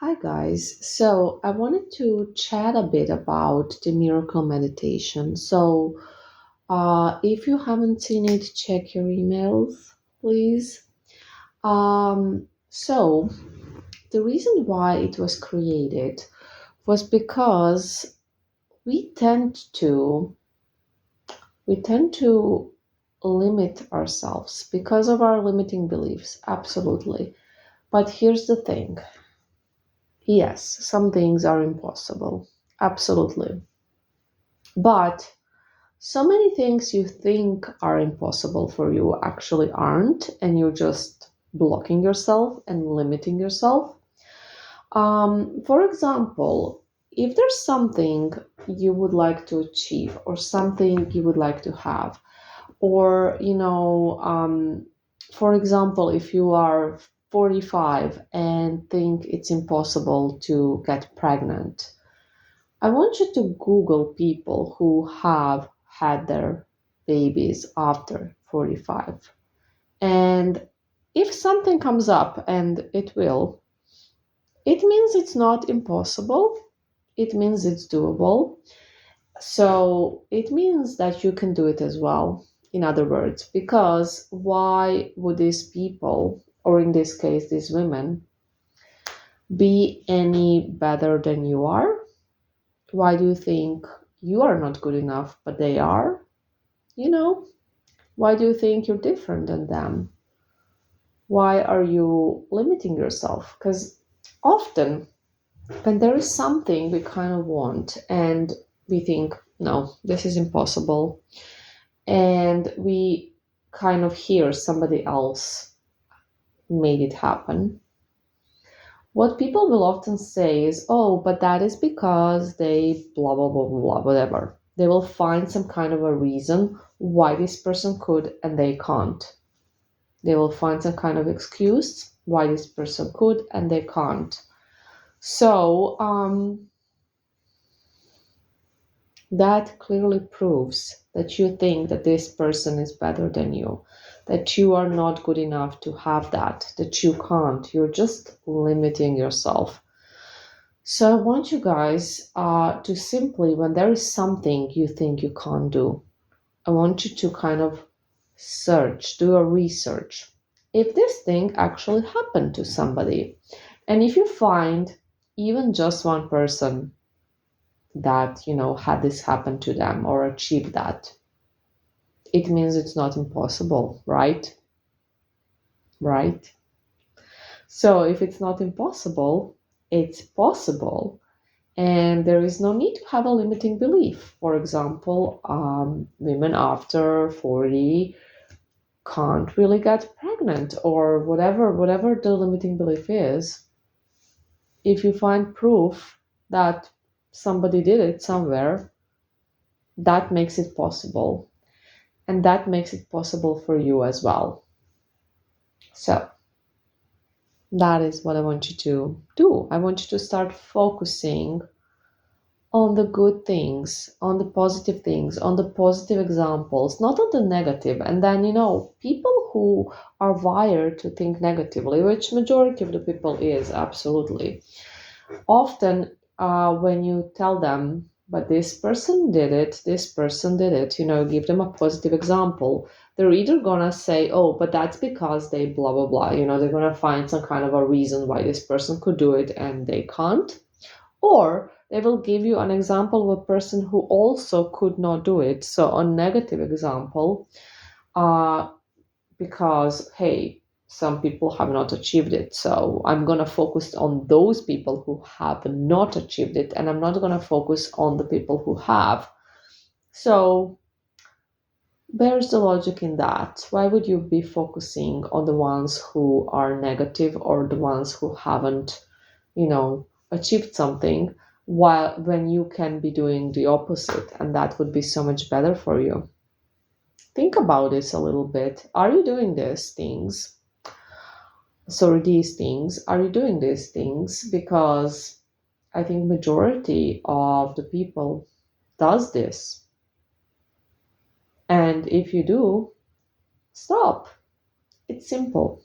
Hi guys. So I wanted to chat a bit about the miracle meditation. If you haven't seen it, check your emails, please. So the reason why it was created was because we tend to we tend to limit ourselves because of our limiting beliefs. Absolutely. But here's the thing. Yes, some things are impossible. Absolutely. But so many things you think are impossible for you actually aren't, and you're just blocking yourself and limiting yourself. For example, if there's something you would like to achieve, or something you would like to have, or, for example, if you are 45 and think it's impossible to get pregnant, I want you to Google people who have had their babies after 45. And if something comes up, and it will, it means it's not impossible. It means it's doable. So it means that you can do it as well, in other words, because why would these people, or in this case, these women, be any better than you are? Why do you think you are not good enough, but they are? You know, why do you think you're different than them? Why are you limiting yourself? Because often, when there is something we kind of want and we think, no, this is impossible, and we kind of hear somebody else made it happen, what people will often say is, oh, but that is because they blah, blah, blah, blah, blah, whatever. They will find some kind of a reason why this person could and they can't. They will find some kind of excuse why this person could and they can't. So that clearly proves that you think that this person is better than you, that you are not good enough to have that you can't. You're just limiting yourself. So I want you guys to simply, when there is something you think you can't do, I want you to kind of search, do a research. If this thing actually happened to somebody, and if you find even just one person that, had this happen to them or achieved that, it means it's not impossible, right? Right? So if it's not impossible, it's possible. And there is no need to have a limiting belief. For example, women after 40 can't really get pregnant, or whatever the limiting belief is. If you find proof that somebody did it somewhere, that makes it possible. And that makes it possible for you as well. So that is what I want you to do. I want you to start focusing on the good things, on the positive things, on the positive examples, not on the negative. And then, people who are wired to think negatively, which majority of the people is, absolutely. Often, when you tell them, but this person did it, give them a positive example, they're either gonna say, oh, but that's because they blah, blah, blah. They're gonna find some kind of a reason why this person could do it and they can't. Or they will give you an example of a person who also could not do it. So a negative example, uh, because hey, some people have not achieved it. So I'm gonna focus on those people who have not achieved it, and I'm not gonna focus on the people who have. So where's the logic in that? Why would you be focusing on the ones who are negative, or the ones who haven't, achieved something, while when you can be doing the opposite, and that would be so much better for you? Think about this a little bit. Are you doing these things? Are you doing these things because I think majority of the people does this? And if you do, stop. It's simple.